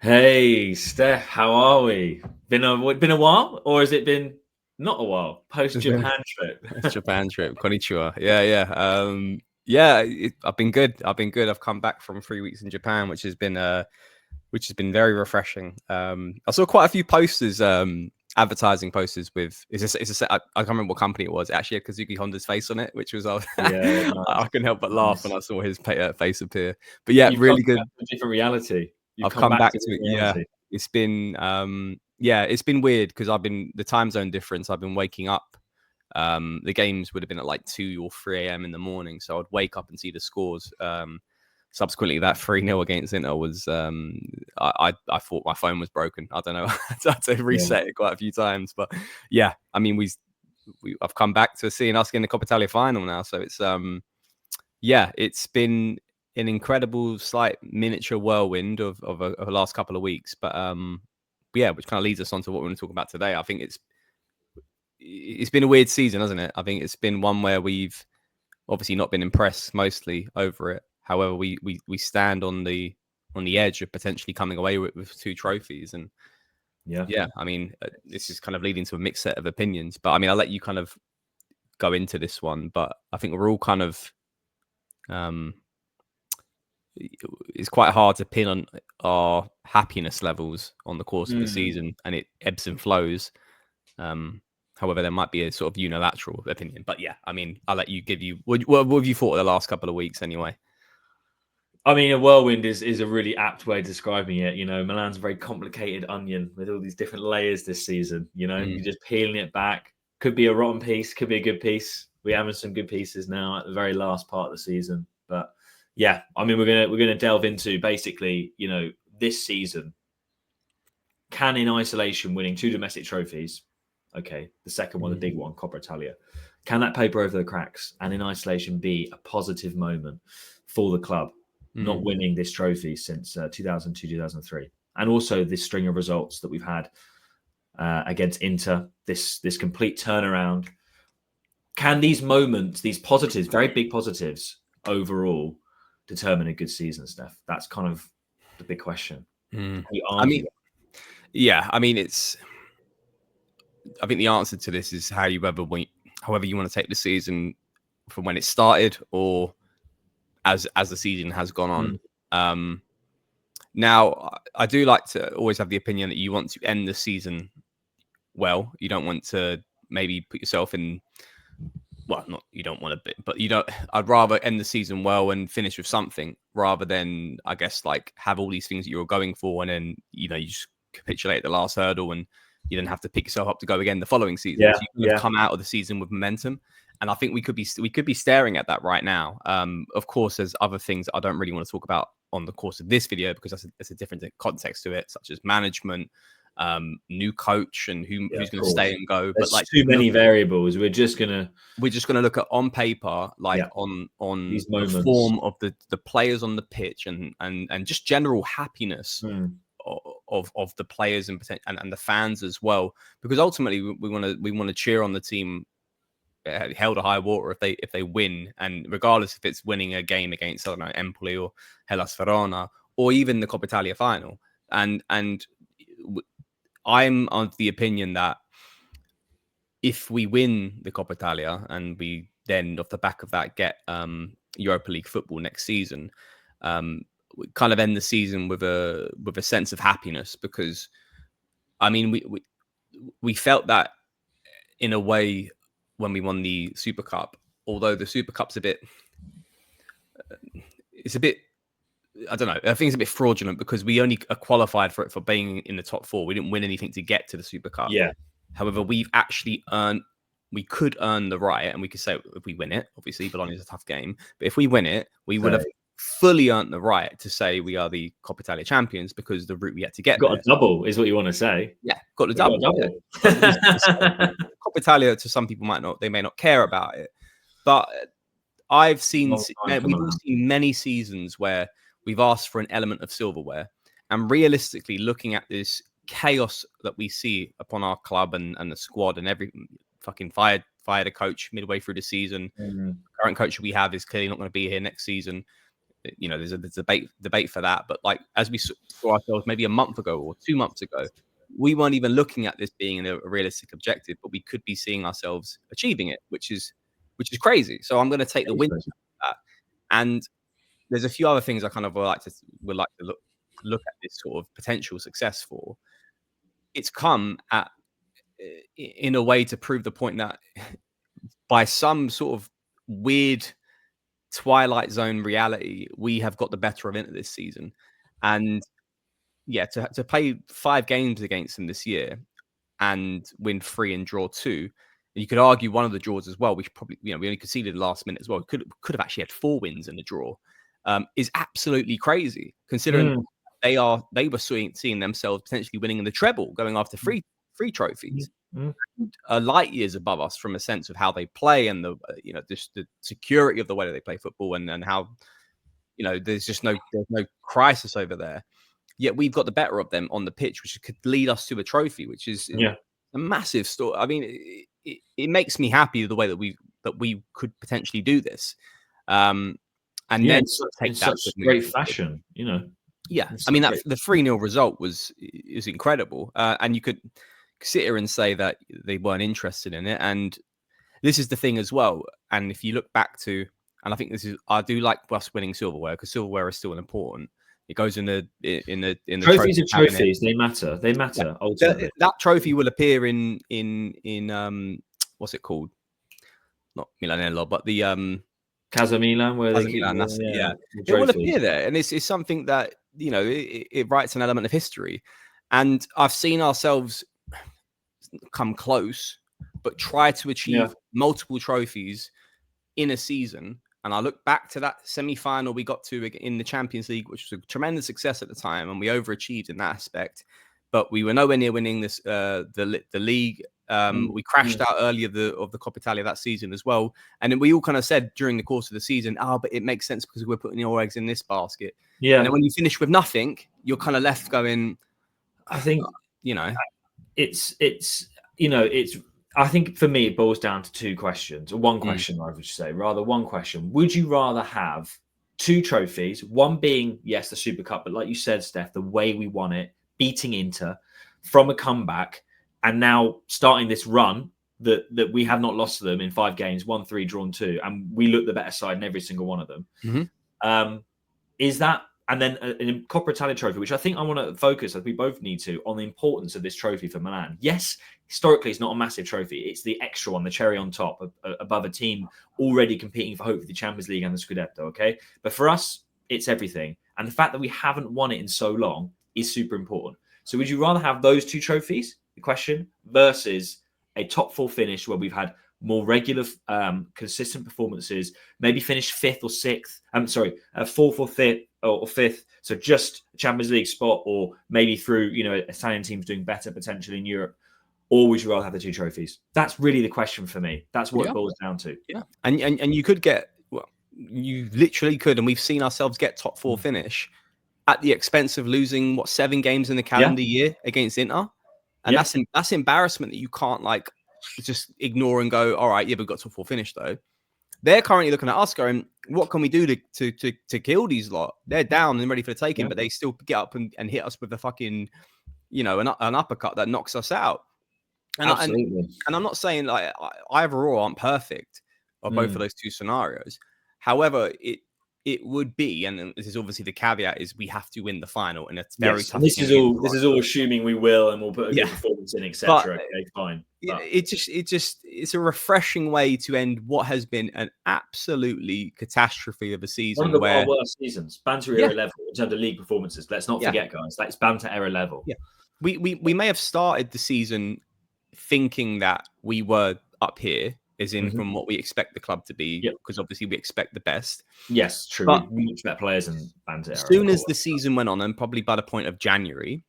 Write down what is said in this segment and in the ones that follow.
Hey, Steph, how are we? Been a while, or has it been not a while? Post It's been Japan trip. it's Japan trip. Konnichiwa. Yeah. I've been good. I've come back from 3 weeks in Japan, which has been very refreshing. I saw quite a few posters, advertising posters with I can't remember what company it was. It actually had Kazuki Honda's face on it, which was Yeah, I nice, couldn't help but laugh when nice. I saw his face appear. But yeah, You've come really back good. to a different reality. You've I've come come back back to a to it. different Yeah, reality. it's been weird because I've been the time zone difference. I've been waking up. The games would have been at like 2 or 3 a.m. in the morning, so I'd wake up and see the scores. Subsequently, that 3-0 against Inter was I thought my phone was broken. I don't know. I had to Yeah, reset it quite a few times, but yeah, I mean I've come back to seeing us in the Coppa Italia final now, so it's been an incredible slight miniature whirlwind of the last couple of weeks, but yeah, which kind of leads us on to what we're going to talk about today. I think it's been a weird season, hasn't it? I think it's been one where we've obviously not been impressed mostly over it. However, we stand on the edge of potentially coming away with two trophies, and yeah. yeah, I mean, this is kind of leading to a mixed set of opinions. But I mean, I'll let you kind of go into this one. But I think we're all kind of um, it's quite hard to pin on our happiness levels on the course of the Mm. season, and it ebbs and flows. Um, However, there might be a sort of unilateral opinion. But yeah, I mean, I'll let you give you what have you thought of the last couple of weeks anyway? I mean, a whirlwind is a really apt way of describing it. Milan's a very complicated onion with all these different layers this season. Mm. You're just peeling it back. Could be a rotten piece, could be a good piece. We're having some good pieces now at the very last part of the season. But yeah, I mean, we're gonna delve into basically, this season. Can in isolation winning two domestic trophies, okay, the second one, the Mm. big one, Coppa Italia, can that paper over the cracks and in isolation be a positive moment for the club not Mm. winning this trophy since 2002, 2003, and also this string of results that we've had against Inter, this complete turnaround? Can these moments, these positives, very big positives overall, determine a good season, Steph? That's kind of the big question. Mm. Can you I argue mean, that? yeah, I mean, I think the answer to this is however you want to take the season from when it started or as the season has gone on. Mm, Now, I do like to always have the opinion that you want to end the season well. You don't want to maybe put yourself in, well, not you don't want to, but you don't. I'd rather end the season well and finish with something rather than, I guess, like have all these things that you're going for and then you just capitulate at the last hurdle and you then have to pick yourself up to go again the following season. yeah, So you kind of yeah. come out of the season with momentum, and I think we could be staring at that right now. Of course, there's other things I don't really want to talk about on the course of this video because that's a different context to it, such as management, new coach, and Yeah, who's of going to stay course. and go. But There's like too many variables. we're just going to look at on paper, like Yeah, on these the moments. form of the players on the pitch and just general happiness Mm, of the players and the fans as well, because ultimately we want to cheer on the team held a high water if they win, and regardless if it's winning a game against, I don't know, Empoli or Hellas Verona or even the Coppa Italia final. And I'm of the opinion that if we win the Coppa Italia and we then off the back of that get Europa League football next season, we kind of end the season with a sense of happiness, because I mean we felt that in a way when we won the Super Cup, although the Super Cup's it's a bit, I don't know, I think it's a bit fraudulent because we only qualified for it for being in the top four. We didn't win anything to get to the Super Cup. yeah, However, we could earn the right, and we could say if we win it, obviously Bologna is a tough game, but if we win it, we would so have fully earned the right to say we are the Coppa Italia champions because the route we had to get got a there. double is what you want to say. Yeah, got the We've got a double. Yeah. double. But Coppa Italia, to some people, they may not care about it, but Long time we've coming all out. seen many seasons where we've asked for an element of silverware, and realistically, looking at this chaos that we see upon our club and the squad, and every fucking fired a coach midway through the season. Mm, Current coach we have is clearly not going to be here next season. there's a debate for that. But like as we saw ourselves maybe a month ago or 2 months ago, we weren't even looking at this being a realistic objective, but we could be seeing ourselves achieving it, which is crazy. So I'm going to take the win for that. And there's a few other things I kind of would like to look at this sort of potential success for. It's come in a way to prove the point that by some sort of weird Twilight Zone reality, we have got the better of it this season. And yeah, to play 5 games against them this year and win 3 and draw 2. You could argue one of the draws as well. We probably, we only conceded last minute as well. Could have actually had 4 wins in the draw. Is absolutely crazy considering they were seeing themselves potentially winning in the treble, going after free trophies. Light years above us from a sense of how they play and the the security of the way that they play football and how there's no crisis over there. Yet we've got the better of them on the pitch, which could lead us to a trophy, which is a massive story. I mean, it makes me happy the way that we could potentially do this. And then take that such great fashion, Yeah, I mean the 3-0 result is incredible, and you could sit here and say that they weren't interested in it, and this is the thing as well. And if you look back to, and I think I do like us winning silverware because silverware is still important. It goes in the trophies are trophies. They matter. They matter. Yeah. Ultimately, that trophy will appear in what's it called? Not Milan, but the Casa Milan, where Casa Milan. That's it will appear there, and it's something that it writes an element of history. And I've seen ourselves come close, but try to achieve multiple trophies in a season. And I look back to that semi-final we got to in the Champions League, which was a tremendous success at the time, and we overachieved in that aspect. But we were nowhere near winning this the league. We crashed out early of the Coppa Italia that season as well. And then we all kind of said during the course of the season, but it makes sense because we're putting your eggs in this basket. Yeah. And then when you finish with nothing, you're kind of left going, I think, I think for me, it boils down to 2 questions, or one question, I would say, rather one question. Would you rather have 2 trophies, one being, yes, the Super Cup, but like you said, Steph, the way we won it, beating Inter from a comeback, and now starting this run that we have not lost to them in 5 games, won 3, drawn 2, and we look the better side in every single one of them. Is that, and then a Coppa Italia trophy, which I think I want to focus, as we both need to, on the importance of this trophy for Milan. Yes, historically, it's not a massive trophy. It's the extra one, the cherry on top, above a team already competing for hopefully the Champions League and the Scudetto, okay? But for us, it's everything. And the fact that we haven't won it in so long is super important. So would you rather have those 2 trophies, the question, versus a top 4 finish where we've had more regular, consistent performances, maybe finish 5th or 6th, 4th or 5th, or 5th, so just Champions League spot, or maybe through, Italian teams doing better potentially in Europe, or would you rather have the 2 trophies? That's really the question for me. That's what it boils down to. Yeah, and you could get, you literally could, and we've seen ourselves get top 4 finish at the expense of losing 7 games in the calendar year against Inter, and that's embarrassment that you can't just ignore and go, all right, we've got top 4 finish though. They're currently looking at us going, what can we do to kill these lot? They're down and ready for the taking, but they still get up and hit us with a fucking, an uppercut that knocks us out. And absolutely. And I'm not saying either or aren't perfect of both of those 2 scenarios. However, it would be, and this is obviously the caveat, is we have to win the final, and it's very tough. This is all assuming we will, and we'll put a good performance in, etc. Okay, fine. But it's a refreshing way to end what has been an absolutely catastrophe of a season. One of our worst seasons, banter era level in terms of league performances. Let's not forget, guys, that's banter era level. Yeah, we may have started the season thinking that we were up here, as in from what we expect the club to be, because obviously we expect the best. Yes, true. But we much better players and banter. As soon as the season went on, and probably by the point of January,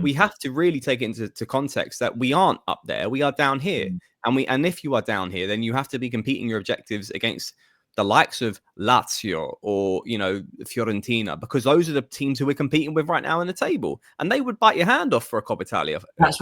we have to really take it into context that we aren't up there, we are down here. And if you are down here, then you have to be competing your objectives against the likes of Lazio or, Fiorentina, because those are the teams who we're competing with right now in the table. And they would bite your hand off for a Coppa Italia. That's